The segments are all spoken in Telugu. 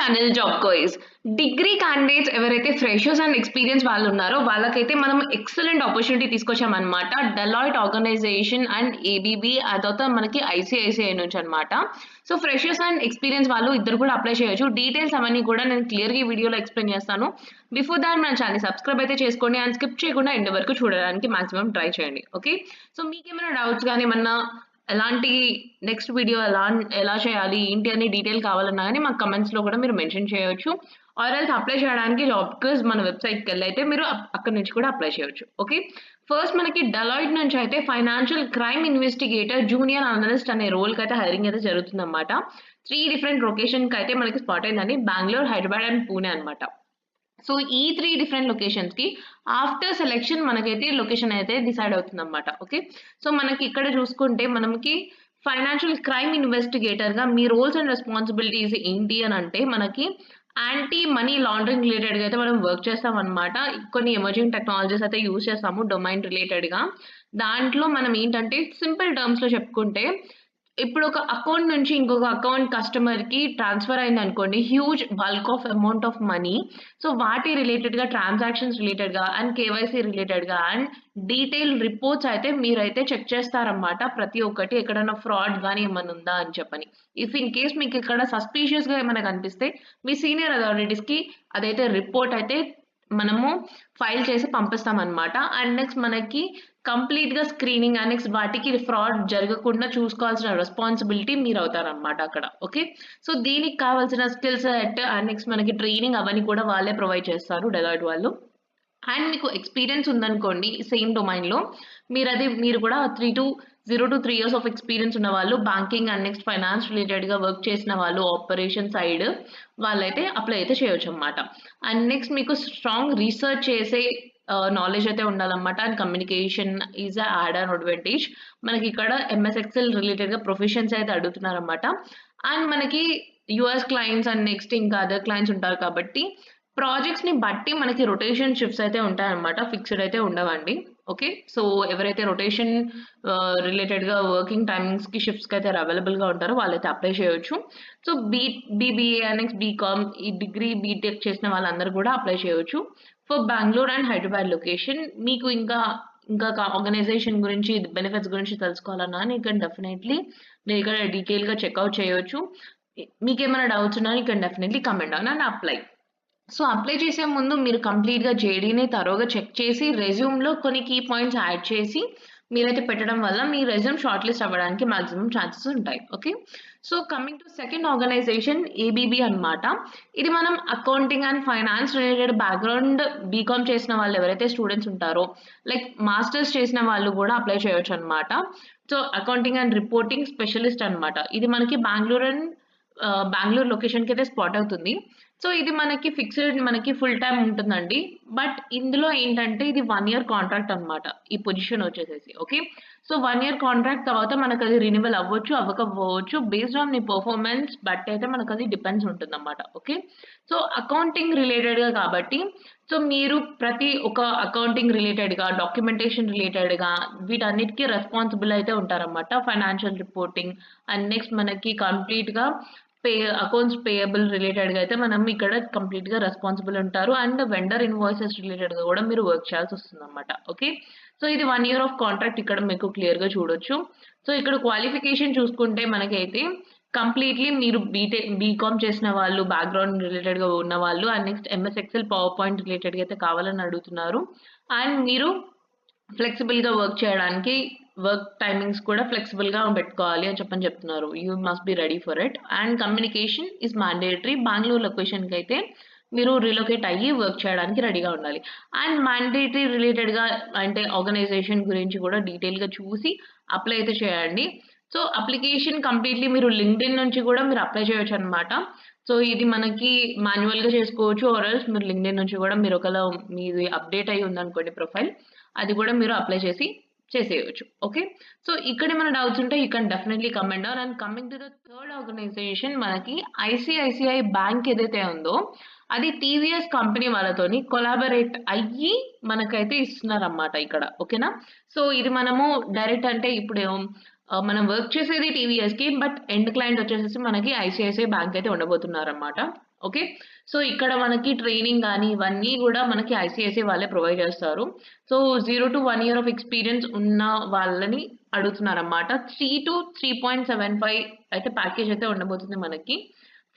ఛానల్ జాబ్ కోయిస్. డిగ్రీ క్యాండిడేట్స్ ఎవరైతే ఫ్రెషర్స్ అండ్ ఎక్స్పీరియన్స్ వాళ్ళు ఉన్నారో వాళ్ళకైతే మనం ఎక్సలెంట్ ఆపర్చునిటీ తీసుకొచ్చామన్నమాట. డెలాయిట్ ఆర్గనైజేషన్ అండ్ ఏబీబీ ఆ తర్వాత మనకి ఐసిఐసిఐ నుంచి అన్నమాట. సో ఫ్రెషర్స్ అండ్ ఎక్స్పీరియన్స్ వాళ్ళు ఇద్దరు కూడా అప్లై చేయొచ్చు. డీటెయిల్స్ అవన్నీ కూడా నేను క్లియర్గా ఈ వీడియోలో ఎక్స్ప్లెయిన్ చేస్తాను. బిఫోర్ దాట్ మన ఛానల్ సబ్స్క్రైబ్ అయితే చేసుకోండి అండ్ స్కిప్ చేయకుండా ఎండ్ వరకు చూడడానికి మాక్సిమం ట్రై చేయండి. ఓకే, సో మీకేమైనా డౌట్స్ కానీ ఏమన్నా ఎలాంటి నెక్స్ట్ వీడియో ఎలా చేయాలి ఏంటి అని డీటెయిల్ కావాలన్నా కానీ మాకు కమెంట్స్లో కూడా మీరు మెన్షన్ చేయొచ్చు. ఆర్ ఎల్స్ అప్లై చేయడానికి జాబ్ క్విజ్ మన వెబ్సైట్కి వెళ్ళి అయితే మీరు అక్కడి నుంచి కూడా అప్లై చేయొచ్చు. ఓకే, ఫస్ట్ మనకి డెలాయిట్ నుంచి అయితే financial crime investigator junior analyst అనే రోల్కి అయితే హైరింగ్ అయితే జరుగుతుందన్నమాట. 3 డిఫరెంట్ లొకేషన్కి అయితే మనకి స్పాట్ అయిందండి, బెంగళూరు, హైదరాబాద్ అండ్ పూణే అనమాట. సో ఈ 3 డిఫరెంట్ లొకేషన్స్కి ఆఫ్టర్ సెలెక్షన్ మనకైతే లొకేషన్ అయితే డిసైడ్ అవుతుంది అనమాట. ఓకే, సో మనకి ఇక్కడ చూసుకుంటే మనకి ఫైనాన్షియల్ క్రైమ్ ఇన్వెస్టిగేటర్గా మీ రోల్స్ అండ్ రెస్పాన్సిబిలిటీస్ ఏంటి అని అంటే మనకి యాంటీ మనీ లాండరింగ్ రిలేటెడ్గా అయితే మనం వర్క్ చేస్తాం అనమాట. కొన్ని ఎమర్జింగ్ టెక్నాలజీస్ అయితే యూజ్ చేస్తాము డొమైన్ రిలేటెడ్గా. దాంట్లో మనం ఏంటంటే సింపుల్ టర్మ్స్లో చెప్పుకుంటే ఇప్పుడు ఒక అకౌంట్ నుంచి ఇంకొక అకౌంట్ కస్టమర్కి ట్రాన్స్ఫర్ అయింది అనుకోండి, huge bulk of amount of money. So వాటి రిలేటెడ్గా ట్రాన్సాక్షన్స్ రిలేటెడ్గా అండ్ కేవైసీ రిలేటెడ్గా అండ్ డీటెయిల్ రిపోర్ట్స్ అయితే మీరైతే చెక్ చేస్తారన్నమాట. ప్రతి ఒక్కటి ఎక్కడైనా ఫ్రాడ్ కానీ ఏమైనా ఉందా అని చెప్పని. ఇఫ్ ఇన్ కేస్ మీకు ఇక్కడ సస్పీషియస్గా ఏమైనా కనిపిస్తే మీ సీనియర్ అథారిటీస్కి అదైతే రిపోర్ట్ అయితే మనము ఫైల్ చేసి పంపిస్తాం అనమాట. అండ్ నెక్స్ట్ మనకి కంప్లీట్గా స్క్రీనింగ్ అండ్ నెక్స్ట్ వాటికి ఫ్రాడ్ జరగకుండా చూసుకోవాల్సిన రెస్పాన్సిబిలిటీ మీరు అవుతారనమాట అక్కడ. ఓకే, సో దీనికి కావాల్సిన స్కిల్ సెట్ అండ్ నెక్స్ట్ మనకి ట్రైనింగ్ అవన్నీ కూడా వాళ్ళే ప్రొవైడ్ చేస్తారు డెలాయిట్ వాళ్ళు. అండ్ మీకు ఎక్స్పీరియన్స్ ఉందనుకోండి సేమ్ డొమైన్లో మీరు కూడా 0 to 3 years ఆఫ్ ఎక్స్పీరియన్స్ ఉన్న వాళ్ళు, బ్యాంకింగ్ అండ్ నెక్స్ట్ ఫైనాన్స్ రిలేటెడ్గా వర్క్ చేసిన వాళ్ళు, ఆపరేషన్ సైడ్ వాళ్ళైతే అప్లై అయితే చేయొచ్చు అనమాట. అండ్ నెక్స్ట్ మీకు స్ట్రాంగ్ రీసెర్చ్ చేసే నాలెడ్జ్ అయితే ఉండాలన్నమాట. And communication is add and advantage. మనకి ఇక్కడ ఎంఎస్ ఎక్సెల్ రిలేటెడ్గా ప్రొఫెషన్స్ అయితే అడుగుతున్నారన్నమాట. అండ్ మనకి యుఎస్ క్లయింట్స్ అండ్ నెక్స్ట్ ఇంకా అదర్ క్లయింట్స్ ఉంటారు కాబట్టి ప్రాజెక్ట్స్ని బట్టి మనకి రొటేషన్ షిఫ్ట్స్ అయితే ఉంటాయన్నమాట, ఫిక్స్డ్ అయితే ఉండవండి. ఓకే, సో ఎవరైతే రొటేషన్ రిలేటెడ్గా వర్కింగ్ టైమింగ్స్కి షిఫ్ట్స్కి అయితే అవైలబుల్గా ఉంటారో వాళ్ళైతే అప్లై చేయొచ్చు. So BBA and next BCom ఈ డిగ్రీ బీటెక్ చేసిన వాళ్ళందరూ కూడా అప్లై చేయొచ్చు. For Bengaluru and Hyderabad location మీకు ఇంకా ఆర్గనైజేషన్ గురించి బెనిఫిట్స్ గురించి తెలుసుకోవాలన్నా ఇక్కడ డెఫినెట్లీ నేను ఇక్కడ డీటెయిల్గా చెక్అవుట్ చేయొచ్చు. మీకు ఏమైనా డౌట్స్ ఉన్నా ఇక్కడ definitely comment on and apply. So apply చేసే ముందు మీరు కంప్లీట్గా జేడీని తరోగా చెక్ చేసి రెజ్యూమ్లో కొన్ని కీ పాయింట్స్ యాడ్ చేసి మీరైతే పెట్టడం వల్ల మీ రెజ్యూమ్ షార్ట్ లిస్ట్ అవ్వడానికి మాక్సిమం ఛాన్సెస్ ఉంటాయి. Okay, so coming to second organisation ABB అనమాట. ఇది మనం accounting and finance related background BCom చేసిన వాళ్ళు ఎవరైతే స్టూడెంట్స్ ఉంటారో లైక్ మాస్టర్స్ చేసిన వాళ్ళు కూడా అప్లై చేయొచ్చు అనమాట. So accounting and reporting specialist అనమాట. ఇది మనకి బెంగళూరు లొకేషన్కి అయితే స్పాట్ అవుతుంది. సో ఇది మనకి ఫిక్స్డ్ మనకి ఫుల్ టైం ఉంటుందండి. బట్ ఇందులో ఏంటంటే ఇది 1 year కాంట్రాక్ట్ అనమాట ఈ పొజిషన్ వచ్చేసేసి. ఓకే, సో 1 year కాంట్రాక్ట్ తర్వాత మనకు అది రినివల్ అవ్వచ్చు అవ్వకపోవచ్చు బేస్డ్ ఆన్ మీ పర్ఫార్మెన్స్ బట్ అయితే మనకు అది డిపెండ్స్ ఉంటుంది అనమాట. ఓకే, సో అకౌంటింగ్ రిలేటెడ్గా కాబట్టి సో మీరు ప్రతి ఒక్క అకౌంటింగ్ రిలేటెడ్గా డాక్యుమెంటేషన్ రిలేటెడ్గా వీటన్నిటికీ రెస్పాన్సిబుల్ అయితే ఉంటారన్నమాట. ఫైనాన్షియల్ రిపోర్టింగ్ అండ్ నెక్స్ట్ మనకి కంప్లీట్గా అకౌంట్స్ పేయబుల్ రిలేటెడ్గా అయితే మనం ఇక్కడ కంప్లీట్గా రెస్పాన్సిబుల్ ఉంటారు. అండ్ వెండర్ ఇన్వాయిసెస్ రిలేటెడ్గా కూడా మీరు వర్క్ చేయాల్సి వస్తుంది అనమాట. ఓకే, సో ఇది 1 year ఆఫ్ కాంట్రాక్ట్ ఇక్కడ మీకు క్లియర్గా చూడొచ్చు. సో ఇక్కడ క్వాలిఫికేషన్ చూసుకుంటే మనకైతే కంప్లీట్లీ మీరు బీకామ్ చేసిన వాళ్ళు, బ్యాక్గ్రౌండ్ రిలేటెడ్గా ఉన్న వాళ్ళు and next MS Excel power point రిలేటెడ్గా అయితే కావాలని అడుగుతున్నారు. అండ్ మీరు ఫ్లెక్సిబుల్గా వర్క్ చేయడానికి వర్క్ టైమింగ్స్ కూడా ఫ్లెక్సిబుల్గా పెట్టుకోవాలి అని చెప్తున్నారు. You must be ready for it. And communication is mandatory. Bengaluru లొకేషన్కి అయితే మీరు రిలొకేట్ అయ్యి వర్క్ చేయడానికి రెడీగా ఉండాలి. అండ్ మ్యాండేటరీ రిలేటెడ్గా అంటే ఆర్గనైజేషన్ గురించి కూడా డీటెయిల్గా చూసి అప్లై అయితే చేయండి. సో అప్లికేషన్ కంప్లీట్లీ మీరు లింక్డ్ఇన్ నుంచి కూడా మీరు అప్లై చేయొచ్చు అనమాట. సో ఇది మనకి మాన్యువల్గా చేసుకోవచ్చు ఆర్ ఎల్స్ మీరు లింక్డ్ఇన్ నుంచి కూడా మీరు ఒకవేళ మీది అప్డేట్ అయ్యి ఉందనుకోండి ప్రొఫైల్, అది కూడా మీరు అప్లై చేసేయచ్చు. ఓకే, సో ఇక్కడ ఏమైనా డౌట్స్ ఉంటే you can definitely comment down. And coming to the third organisation మనకి ఐసిఐసిఐ బ్యాంక్ ఏదైతే ఉందో అది టీవీఎస్ కంపెనీ వాళ్ళతోని కొలాబరేట్ అయ్యి మనకైతే ఇస్తున్నారన్నమాట ఇక్కడ. ఓకేనా, సో ఇది మనము డైరెక్ట్ అంటే ఇప్పుడు మనం వర్క్ చేసేది టీవీఎస్కి బట్ ఎండ్ క్లయింట్ వచ్చేసి మనకి ఐసిఐసిఐ బ్యాంక్ అయితే ఉండబోతున్నారన్నమాట. ఓకే. సో, ఇక్కడ మనకి ట్రైనింగ్ గాని ఇవన్నీ గూడా మనకి ఐసీఐసీఐ వాళ్ళే ప్రొవైడ్ చేస్తారు. సో, 0-1 ఇయర్ ఆఫ్ ఎక్స్‌పీరియన్స్ ఉన్న వాళ్ళని అడుగుతున్నారన్నమాట. 3-3.75 అయితే ప్యాకేజ్ అయితే ఉండబోతుంది మనకి.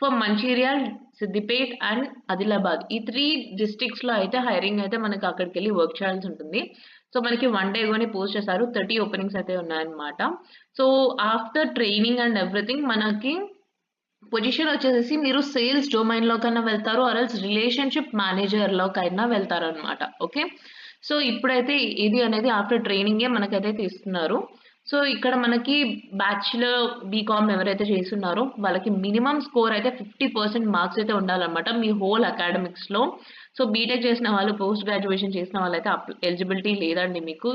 For Mancherial, Siddipet and Adilabad. ఈ 3 డిస్ట్రిక్ట్స్‌లో అయితే హైరింగ్ అయితే మనకి అక్కడికెళ్ళి వర్క్ చేయాల్సుంటుంది. సో, మనకి 1 డే అగోనే పోస్ట్ చేశారు. 30 ఓపెనింగ్స్ అయితే ఉన్నాయన్నమాట. So, after training and everything మనకి పొజిషన్ వచ్చేసేసి మీరు సేల్స్ డొమైన్‌లో కన్నా వెళ్తారు ఆర్ ఎల్స్ రిలేషన్‌షిప్ మేనేజర్‌లోకైనా వెళ్తారనమాట. ఓకే. సో, ఇప్పుడైతే ఇది అనేది ఆఫ్టర్ ట్రైనింగే మనకైతే ఇస్తున్నారు. సో, ఇక్కడ మనకి బ్యాచిలర్ బీకామ్ ఎవరైతే చేసున్నారో వాళ్ళకి మినిమమ్ స్కోర్ అయితే 50% మార్క్స్ అయితే ఉండాలన్నమాట మీ హోల్ అకాడమిక్స్‌లో. సో, బీటెక్ చేసిన వాళ్ళు, పోస్ట్ గ్రాడ్యుయేషన్ చేసిన వాళ్ళైతే ఎలిజిబిలిటీ లేదండి మీకు.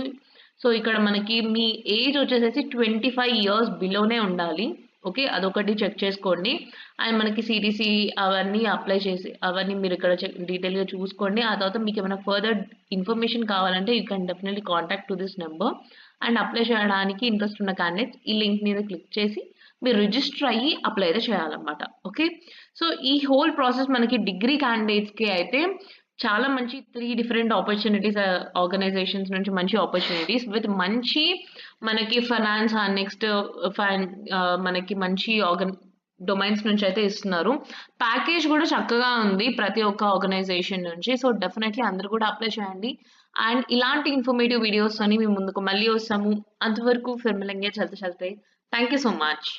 సో, ఇక్కడ మనకి మీ ఏజ్ వచ్చేసేసి 25 ఇయర్స్ బిలోనే ఉండాలి. ఓకే. అదొకటి చెక్ చేసుకోండి. అండ్ మనకి సీటీసీ అవన్నీ అప్లై చేసి అవన్నీ మీరిక్కడ డీటెయిల్‌గా చూసుకోండి. ఆ తర్వాత మీకేమైనా ఫర్దర్ ఇన్ఫర్మేషన్ కావాలంటే you can definitely contact to this number. And apply చేయడానికి ఇంట్రెస్ట్ ఉన్న క్యాండిడేట్స్ ఈ లింక్ మీద క్లిక్ చేసి మీరు రిజిస్టర్ అయ్యి అప్లై అయితే చేయాలన్నమాట. ఓకే. సో, ఈ హోల్ ప్రాసెస్ మనకి డిగ్రీ క్యాండిడేట్స్‌కి అయితే చాలా మంచి 3 డిఫరెంట్ ఆపర్చునిటీస్ ఆర్గనైజేషన్స్ నుంచి మంచి ఆపర్చునిటీస్ విత్ మంచి మనకి ఫైనాన్స్ అండ్ నెక్స్ట్ మనకి మంచి డొమైన్స్ నుంచి అయితే ఇస్తున్నారు. ప్యాకేజ్ కూడా చక్కగా ఉంది ప్రతి ఒక్క ఆర్గనైజేషన్ నుంచి. సో, డెఫినైట్‌లీ అందరూ కూడా అప్లై చేయండి. అండ్ ఇలాంటి ఇన్ఫర్మేటివ్ వీడియోస్‌తోని మీ ముందుకు మళ్ళీ వస్తాము. అంతవరకు ఫిర్ మిలేంగే చల్తే చల్తే. Thank you so much.